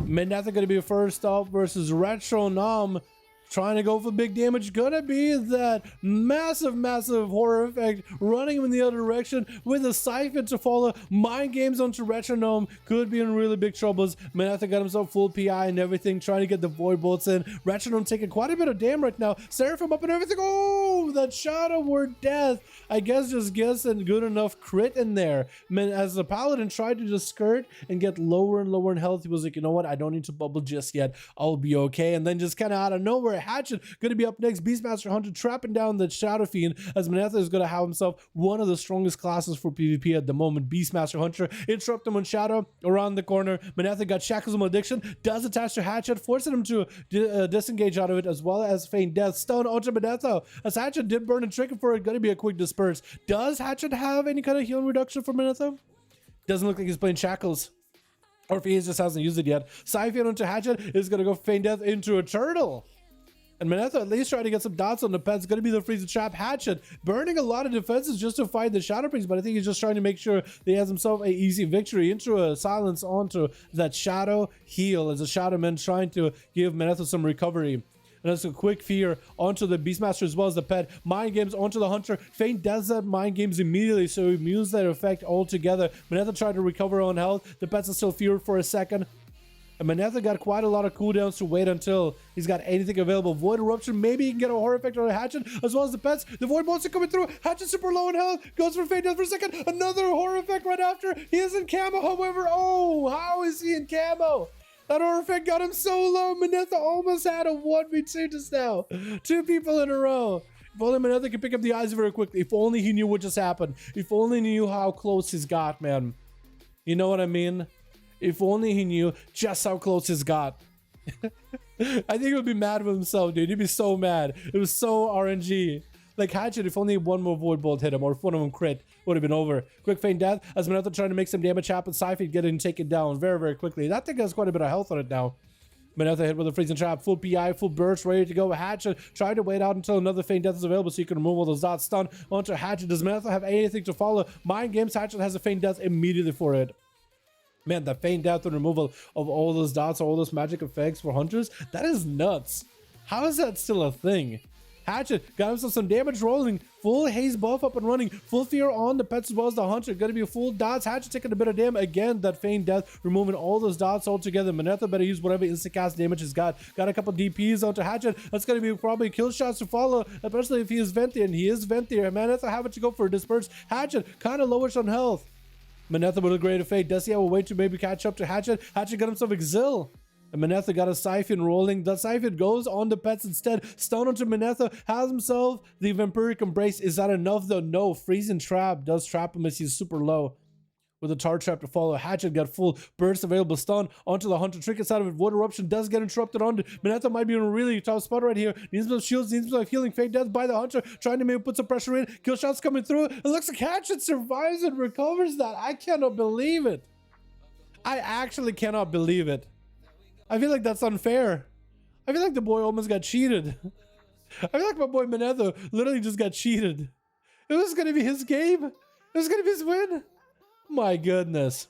Manetha gonna be first up versus Retro Nom. Trying to go for big damage, gonna be that massive horror effect running in the other direction with a siphon to follow. Mind games onto Retronome could be in really big troubles. Manetha got himself full PI and everything, trying to get the Void Bolts in. Retronome taking quite a bit of damage right now. Seraphim up and everything. Oh, that Shadow Word Death. I guess just gets a good enough crit in there. Man, as the Paladin tried to just skirt and get lower and lower in health, he was like, you know what? I don't need to bubble just yet. I'll be okay. And then just kind of out of nowhere, Hatchet going to be up next. Beastmaster Hunter trapping down the Shadow Fiend, as Manetha is going to have himself one of the strongest classes for PvP at the moment. Beastmaster Hunter interrupt him on Shadow around the corner. Manetha got Shackles of Malediction, does attach to Hatchet, forcing him to disengage out of it, as well as feign death. Stone onto Manetha, as Hatchet did burn and trick for it. Going to be a quick disperse. Does Hatchet have any kind of healing reduction for Manetha? Doesn't look like he's playing Shackles. Or if he just hasn't used it yet. Siphon onto Hatchet is going to go feign death into a turtle. And Manetha at least trying to get some dots on the pets. Going to be the freeze trap. Hatchet burning a lot of defenses just to fight the Shadow Priest, but I think he's just trying to make sure that he has himself a easy victory. Into a silence onto that Shadow heal, as the Shadow Man trying to give Manetha some recovery. And that's a quick fear onto the Beastmaster as well as the pet. Mind games onto the Hunter. Feint does that mind games immediately, so he mutes that effect altogether. Manetha tried to recover on health. The pets are still feared for a second. And Manetha got quite a lot of cooldowns to wait until he's got anything available. Void Eruption, maybe he can get a horror effect on a Hatchet, as well as the pets. The Void Bolts are coming through. Hatchet super low in health. Goes for Feint Death for a second. Another horror effect right after. He is in camo, however. Oh, how is he in camo? That horror effect got him so low. Manetha almost had a 1v2 just now. 2 people in a row. If only Manetha could pick up the eyes very quickly. If only he knew what just happened. If only he knew how close he's got, man. You know what I mean? If only he knew just how close he's got. I think he would be mad with himself, dude. He'd be so mad. It was so RNG. Like Hatchet, if only one more Void Bolt hit him, or if one of them crit, would have been over. Quick feint death, as Manetha trying to make some damage happen. Siphon getting taken down very quickly. That thing has quite a bit of health on it now. Manetha hit with a freezing trap, full PI, full burst, ready to go. Hatchet trying to wait out until another feint death is available so you can remove all those dots. Stun onto Hatchet. Does Manetha have anything to follow? Mind games, Hatchet has a feint death immediately for it. Man, the feint death and removal of all those dots, all those magic effects for hunters, that is nuts. How is that still a thing? Hatchet got himself some damage rolling. Full haze buff up and running. Full fear on the pets as well as the hunter. Gonna be a full dots. Hatchet taking a bit of damage. Again, that feint death, removing all those dots altogether. Manetha better use whatever instant cast damage he's got. Got a couple DPs onto Hatchet. That's gonna be probably kill shots to follow, especially if he is Venthyr, and he is Venthyr. Manetha having to go for a disperse. Hatchet kind of lowish on health. Manetha with a great fate. Does he have a way to maybe catch up to Hatchet? Hatchet got himself Exil. And Manetha got a Siphon rolling. The Siphon goes on the pets instead. Stun onto Manetha. Has himself the Vampiric Embrace. Is that enough though? No. Freezing Trap does trap him as he's super low. With a Tar Trap to follow. Hatchet got full burst available. Stun onto the Hunter. Trinkets out of it. Void Eruption does get interrupted on. Manetha might be in a really tough spot right here. Needs some shields. Needs some healing. Feint Death by the Hunter. Trying to maybe put some pressure in. Kill shots coming through. It looks like Hatchet survives and recovers that. I cannot believe it. I actually cannot believe it. I feel like that's unfair. I feel like the boy almost got cheated. I feel like my boy Manetha literally just got cheated. It was going to be his game. It was going to be his win. My goodness.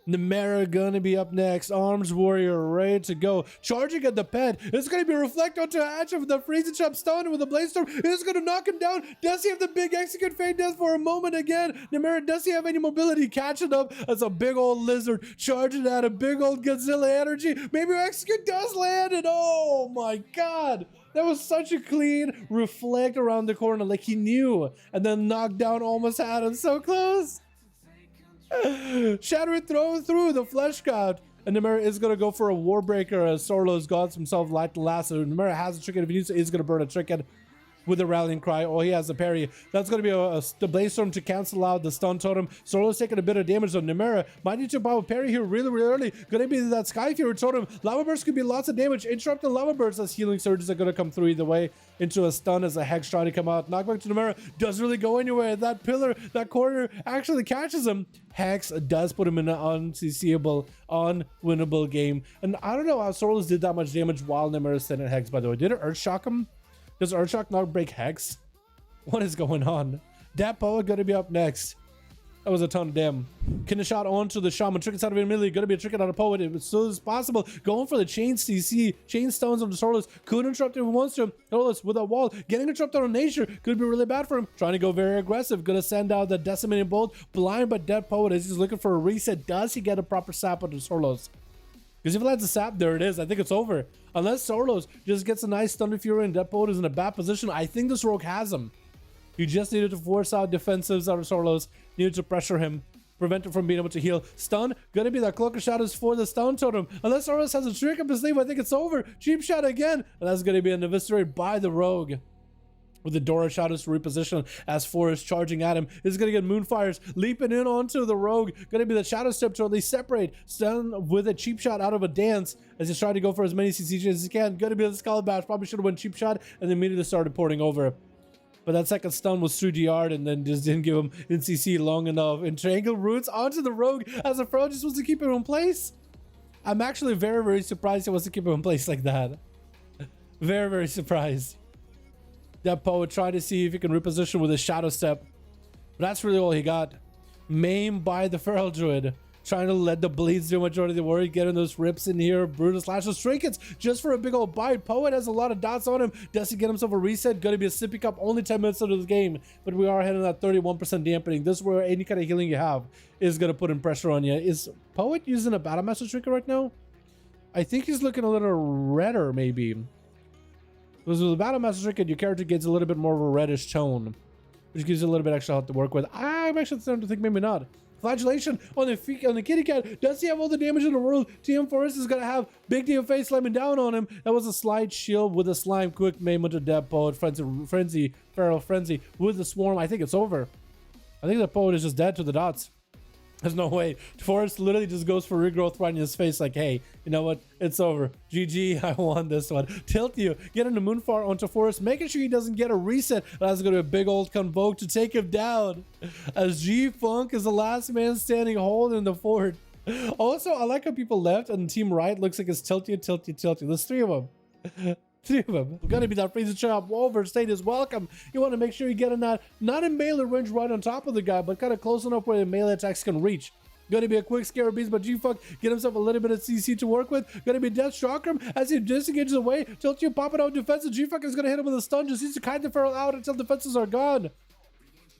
Nemera gonna be up next. Arms Warrior ready to go. Charging at the pet. It's gonna be reflect onto Hatchet with the freezing trap stun with the blaze storm. It's gonna knock him down. Does he have the big execute feint death for a moment again? Nemera, does he have any mobility? Catching up as a big old lizard charging at a big old Godzilla energy. Maybe execute does land, and oh my god. That was such a clean reflect around the corner, like he knew, and then knockdown almost had him so close. Shadow thrown through the flesh god, and Nemera is gonna go for a Warbreaker as Sorlo's got himself light to last. So Nemera has a trinket. If he needs to, he's gonna burn a trinket with a rallying cry. Oh, he has a parry. That's gonna be the blaze storm to cancel out the stun totem. Sorlo's taking a bit of damage, so Nemera might need to pop a parry here really early. Gonna be that Sky Fury totem. Lava burst could be lots of damage. Interrupting lava bursts as healing surges are gonna come through either way. Into a stun as a Hex trying to come out. Knockback to Nemera doesn't really go anywhere. That pillar, that corner actually catches him. Hex does put him in an unseeable, unwinnable game. And I don't know how Sorlo's did that much damage while Nemera is sitting at Hex, by the way. Did it Earthshock him? Does Earthshock not break Hex? What is going on? Dat Poet gonna be up next. That was a ton of damn. Can a shot onto the shaman. Trick out of it immediately. Gonna be a trick out of poet as soon as possible. Going for the chain CC. Chain stones on the Sorless. Could interrupt him if he wants to. Sorless with a wall. Getting interrupted on nature. Could be really bad for him. Trying to go very aggressive. Gonna send out the decimating bolt. Blind but dead poet as he's looking for a reset. Does he get a proper sap on the Sorless? Because if he lands a sap, there it is. I think it's over. Unless Sorlos just gets a nice Thunder Fury and Death Poet is in a bad position, I think this rogue has him. You just needed to force out defensives out of Sorlos. Needed to pressure him. Prevent him from being able to heal. Stun. Gonna be that Cloak of Shadows for the stun totem. Unless Sorlos has a trick up his sleeve, I think it's over. Cheap shot again. And that's gonna be an eviscerate by the rogue. With the Dora Shadows to reposition as Forest charging at him. Is going to get Moonfires leaping in onto the rogue. Going to be the Shadow Step to at least separate. Stun with a cheap shot out of a dance as he's trying to go for as many CCGs as he can. Going to be the Skull Bash. Probably should have went cheap shot and then immediately started porting over. But that second stun was through GR'd and then just didn't give him in CC long enough. And Triangle Roots onto the rogue as a Fro just wants to keep him in place. I'm actually very, very surprised he wants to keep him in place like that. Very, very surprised. That poet trying to see if he can reposition with a Shadow Step. But that's really all he got. Maimed by the Feral Druid. Trying to let the bleeds do majority of the work. Getting those rips in here. Brutal Slashes. Trinkets just for a big old bite. Poet has a lot of dots on him. Does he get himself a reset? Gonna be a sippy cup. Only 10 minutes into the game. But we are heading at 31% dampening. This is where any kind of healing you have is gonna put in pressure on you. Is Poet using a Battle Master Trinket right now? I think he's looking a little redder maybe. Because with the Battle Master Trinket, your character gets a little bit more of a reddish tone, which gives you a little bit extra health to work with. I'm actually starting to think maybe not. Flagellation on the kitty cat. Does he have all the damage in the world? TM Forest is going to have big DFA slamming down on him. That was a slide shield with a slime quick maiming to Dead Poet. Frenzy, Feral Frenzy with the Swarm. I think it's over. I think the Poet is just dead to the dots. There's no way. Forrest literally just goes for regrowth right in his face like, hey, you know what? It's over. GG, I won this one. Tilt you. Get into Moonfire onto Forrest, making sure he doesn't get a reset. That's going to be a big old Convoke to take him down. As G-Funk is the last man standing holding the fort. Also, I like how people left and team right looks like it's tilt you, tilt you, tilt you. There's three of them. Three of them. Gonna be that freezing trap. Wolver State is welcome. You want to make sure you get in that, not in melee range right on top of the guy, but kind of close enough where the melee attacks can reach. Gonna be a quick scare beast, but G-Funk get himself a little bit of CC to work with. Gonna be Death Shock him as he disengages away. Tilt you pop it out defensive. G-Funk is gonna hit him with a stun. Just needs to kite the Feral out until defenses are gone.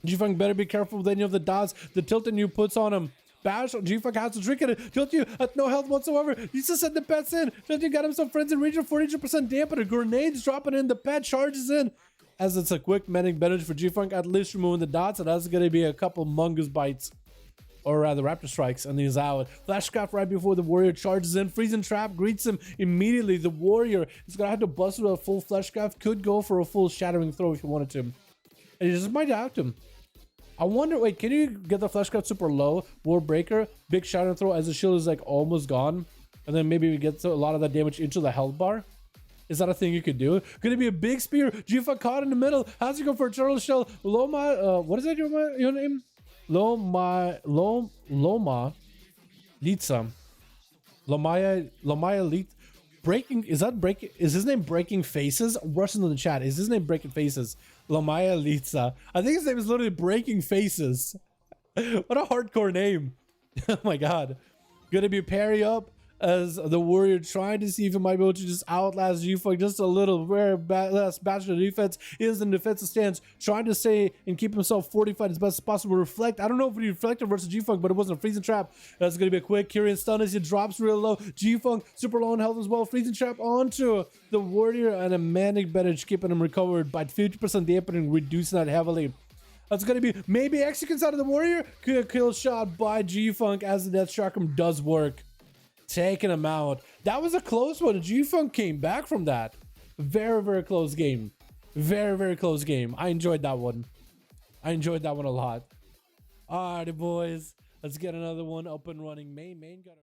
G-Funk better be careful with any of the dots the Tilting you puts on him. Bash, G-Funk has to trick it. Tilt you at no health whatsoever. He's just send the pets in. Tilt you got himself friends in region 42% dampener. Grenades dropping in. The pet charges in. As it's a quick medic benefit for G-Funk, at least removing the dots. And that's going to be a couple Mungus bites. Or rather, Raptor Strikes, and he's out. Flashcraft right before the Warrior charges in. Freezing Trap greets him immediately. The Warrior is going to have to bust with a full Flashcraft. Could go for a full Shattering Throw if you wanted to. And he just might out him. I wonder, wait, can you get the Fleshcraft super low? War Breaker, big Shadow Throw as the shield is like almost gone. And then maybe we get a lot of that damage into the health bar. Is that a thing you could do? Gonna be a big spear. G-Funk caught in the middle. Has to go for a turtle shell. Loma, what is that your name? Loma Litsa. Lomaya Lit. Breaking, is that breaking? Is his name Breaking Faces? Russian in the chat. Is his name Breaking Faces? Lomaya Litsa. I think his name is literally Breaking Faces. What a hardcore name. Oh my god. Gonna be parry up as the Warrior trying to see if he might be able to just outlast G-Funk just a little. Very less bachelor defense is in defensive stance, trying to stay and keep himself fortified as best as possible. Reflect. I don't know if he reflected versus G-Funk, but it wasn't a freezing trap. That's going to be a quick Kyrian stun as he drops real low. G-Funk super low in health as well. Freezing trap onto the Warrior and a manic bandage keeping him recovered by 50% dampening, reducing that heavily. That's going to be maybe executes out of the Warrior. Kill shot by G-Funk as the Death Chakram does work. Taking him out. That was a close one. G-Funk came back from that. Very, very close game. Very, very close game. I enjoyed that one. I enjoyed that one a lot. Alrighty, boys. Let's get another one up and running. Main got